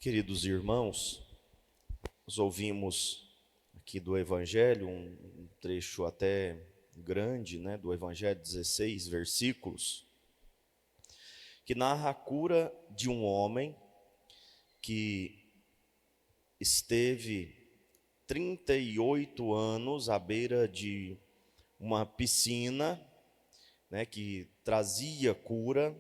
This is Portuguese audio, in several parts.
Queridos irmãos, nós ouvimos aqui do Evangelho, um trecho até grande, do Evangelho, 16 versículos, que narra a cura de um homem que esteve 38 anos à beira de uma piscina, que trazia cura,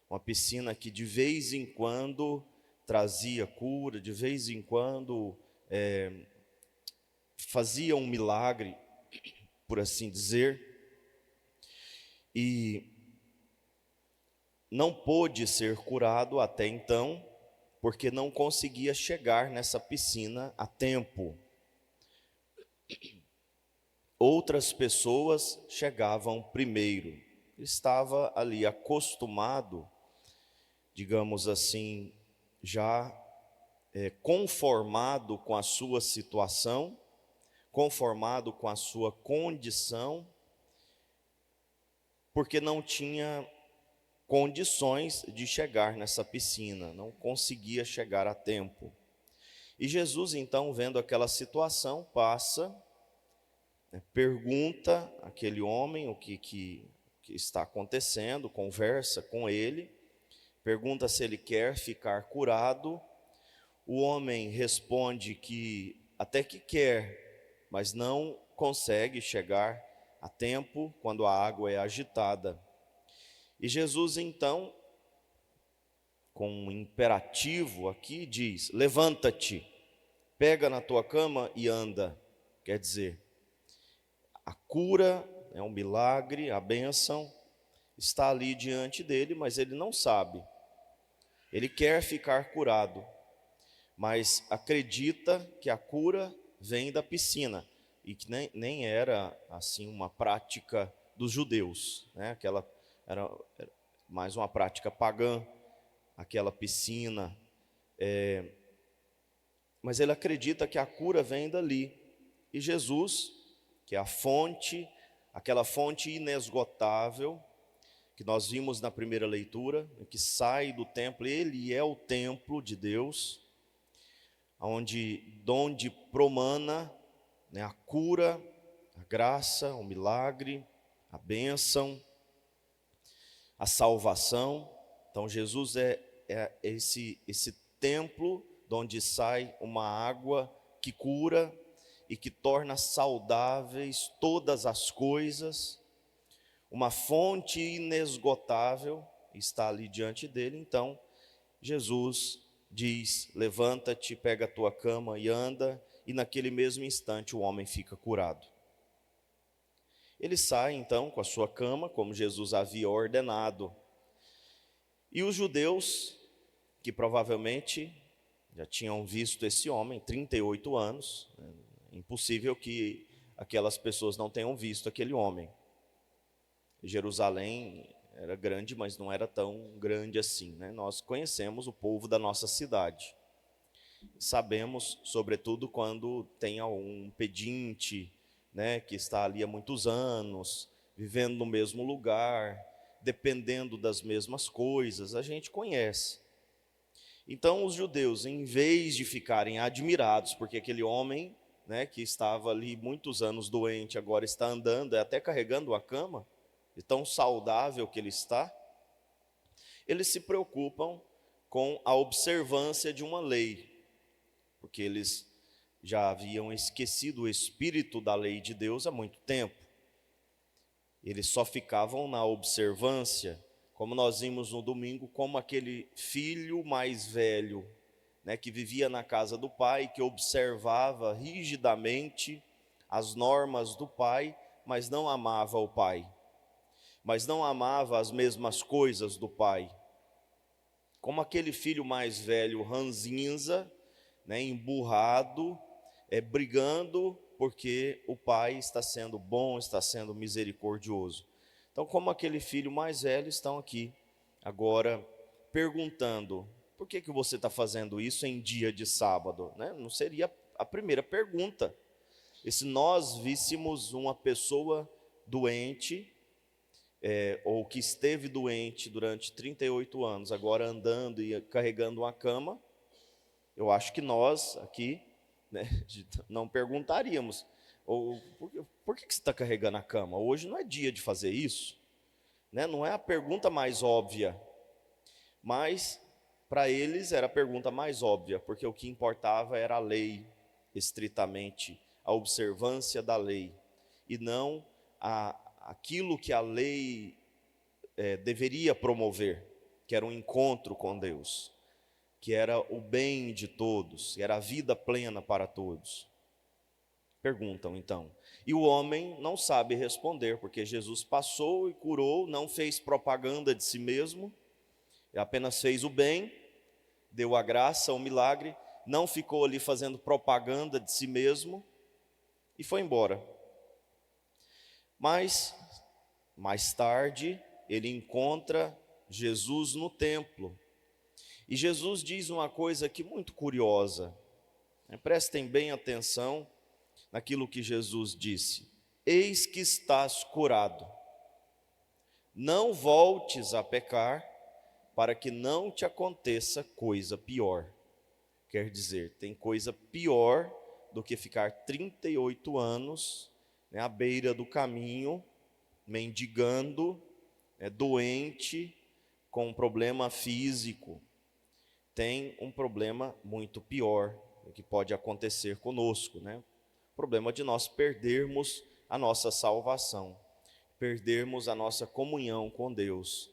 uma piscina que de vez em quando trazia cura, de vez em quando fazia um milagre, por assim dizer, e não pôde ser curado até então, porque não conseguia chegar nessa piscina a tempo. Outras pessoas chegavam primeiro. Ele estava ali acostumado, digamos assim, já conformado com a sua situação, conformado com a sua condição, porque não tinha condições de chegar nessa piscina, não conseguia chegar a tempo. E Jesus, então, vendo aquela situação, passa, pergunta àquele homem o que está acontecendo, conversa com ele, pergunta se ele quer ficar curado. O homem responde que até que quer, mas não consegue chegar a tempo quando a água é agitada. E Jesus, então, com um imperativo aqui, diz: levanta-te, pega na tua cama e anda. Quer dizer, a cura, um milagre, a bênção está ali diante dele, mas ele não sabe. Ele quer ficar curado, mas acredita que a cura vem da piscina, e que nem era assim uma prática dos judeus, aquela era mais uma prática pagã, aquela piscina, mas ele acredita que a cura vem dali. E Jesus, que é a fonte, aquela fonte inesgotável, que nós vimos na primeira leitura, que sai do templo, ele é o templo de Deus, onde promana a cura, a graça, o milagre, a bênção, a salvação. Então Jesus é esse templo de onde sai uma água que cura e que torna saudáveis todas as coisas, uma fonte inesgotável está ali diante dele. Então Jesus diz: levanta-te, pega a tua cama e anda, e naquele mesmo instante o homem fica curado. Ele sai então com a sua cama, como Jesus havia ordenado, e os judeus, que provavelmente já tinham visto esse homem, 38 anos, é impossível que aquelas pessoas não tenham visto aquele homem. Jerusalém era grande, mas não era tão grande assim, Nós conhecemos o povo da nossa cidade. Sabemos, sobretudo, quando tem um pedinte, que está ali há muitos anos, vivendo no mesmo lugar, dependendo das mesmas coisas, a gente conhece. Então os judeus, em vez de ficarem admirados, porque aquele homem, que estava ali muitos anos doente, agora está andando, até carregando a cama, de tão saudável que ele está, eles se preocupam com a observância de uma lei, porque eles já haviam esquecido o espírito da lei de Deus há muito tempo. Eles só ficavam na observância, como nós vimos no domingo, como aquele filho mais velho, que vivia na casa do pai, que observava rigidamente as normas do pai, mas não amava o pai, mas não amava as mesmas coisas do pai. Como aquele filho mais velho ranzinza, emburrado, brigando porque o pai está sendo bom, está sendo misericordioso. Então, como aquele filho mais velho, estão aqui agora perguntando: por que você está fazendo isso em dia de sábado? Não seria a primeira pergunta. E se nós víssemos uma pessoa doente, ou que esteve doente durante 38 anos, agora andando e carregando uma cama, eu acho que nós aqui, né, não perguntaríamos, ou, por que você está carregando a cama? Hoje não é dia de fazer isso, né? Não é a pergunta mais óbvia, mas para eles era a pergunta mais óbvia, porque o que importava era a lei, estritamente, a observância da lei, e não aquilo que a lei deveria promover, que era um encontro com Deus, que era o bem de todos, que era a vida plena para todos. Perguntam então, e o homem não sabe responder, porque Jesus passou e curou, não fez propaganda de si mesmo, apenas fez o bem, deu a graça, o milagre, não ficou ali fazendo propaganda de si mesmo e foi embora. Mas, mais tarde, ele encontra Jesus no templo. E Jesus diz uma coisa aqui muito curiosa. Prestem bem atenção naquilo que Jesus disse. Eis que estás curado. Não voltes a pecar, para que não te aconteça coisa pior. Quer dizer, tem coisa pior do que ficar 38 anos, né, à beira do caminho, mendigando, doente, com um problema físico. Tem um problema muito pior que pode acontecer conosco, né? O problema de nós perdermos a nossa salvação, perdermos a nossa comunhão com Deus.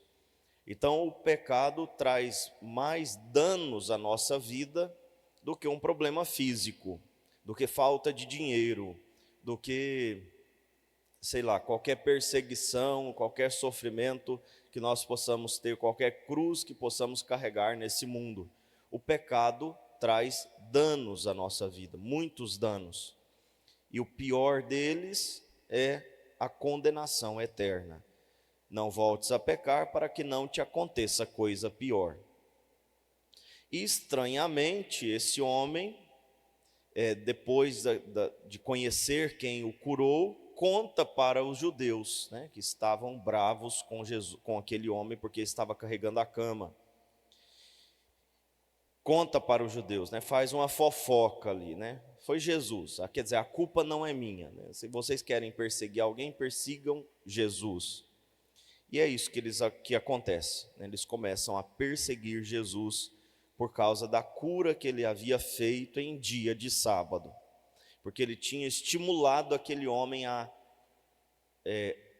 Então o pecado traz mais danos à nossa vida do que um problema físico, do que falta de dinheiro, do que, sei lá, qualquer perseguição, qualquer sofrimento que nós possamos ter, qualquer cruz que possamos carregar nesse mundo. O pecado traz danos à nossa vida, muitos danos. E o pior deles é a condenação eterna. Não voltes a pecar para que não te aconteça coisa pior. E, estranhamente, esse homem, depois de conhecer quem o curou, conta para os judeus, né, que estavam bravos com Jesus, com aquele homem, porque estava carregando a cama. Conta para os judeus, né, faz uma fofoca ali, né? Foi Jesus, quer dizer, a culpa não é minha, né? Se vocês querem perseguir alguém, persigam Jesus. E é isso que acontece, né? Eles começam a perseguir Jesus por causa da cura que ele havia feito em dia de sábado, porque ele tinha estimulado aquele homem a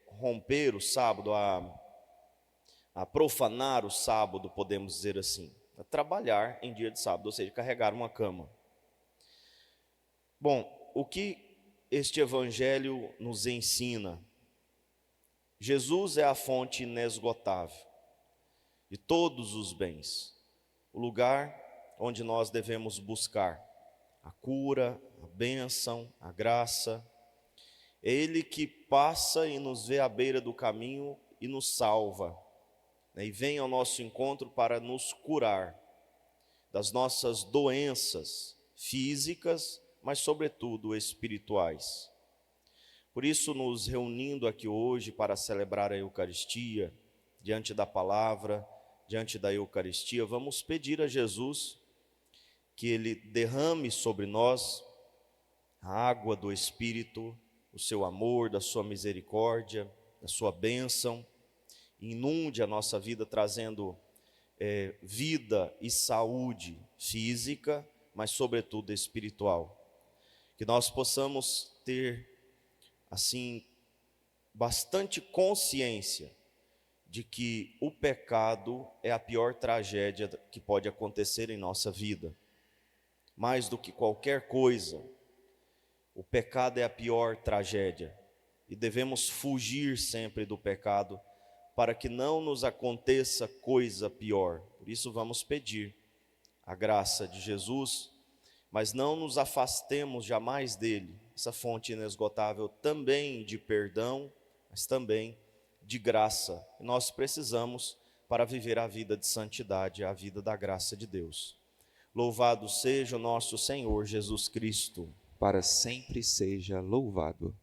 romper o sábado, a profanar o sábado, podemos dizer assim, a trabalhar em dia de sábado, ou seja, carregar uma cama. Bom, o que este evangelho nos ensina? Jesus é a fonte inesgotável de todos os bens, o lugar onde nós devemos buscar a cura, a bênção, a graça. É Ele que passa e nos vê à beira do caminho e nos salva, né, e vem ao nosso encontro para nos curar das nossas doenças físicas, mas sobretudo espirituais. Por isso, nos reunindo aqui hoje para celebrar a Eucaristia, diante da palavra, diante da Eucaristia, vamos pedir a Jesus que Ele derrame sobre nós a água do Espírito, o seu amor, da sua misericórdia, da sua bênção, inunde a nossa vida trazendo vida e saúde física, mas sobretudo espiritual. Que nós possamos ter, assim, bastante consciência de que o pecado é a pior tragédia que pode acontecer em nossa vida. Mais do que qualquer coisa, o pecado é a pior tragédia e devemos fugir sempre do pecado para que não nos aconteça coisa pior. Por isso vamos pedir a graça de Jesus, mas não nos afastemos jamais dele, essa fonte inesgotável também de perdão, mas também de graça. Nós precisamos para viver a vida de santidade, a vida da graça de Deus. Louvado seja o nosso Senhor Jesus Cristo. Para sempre seja louvado.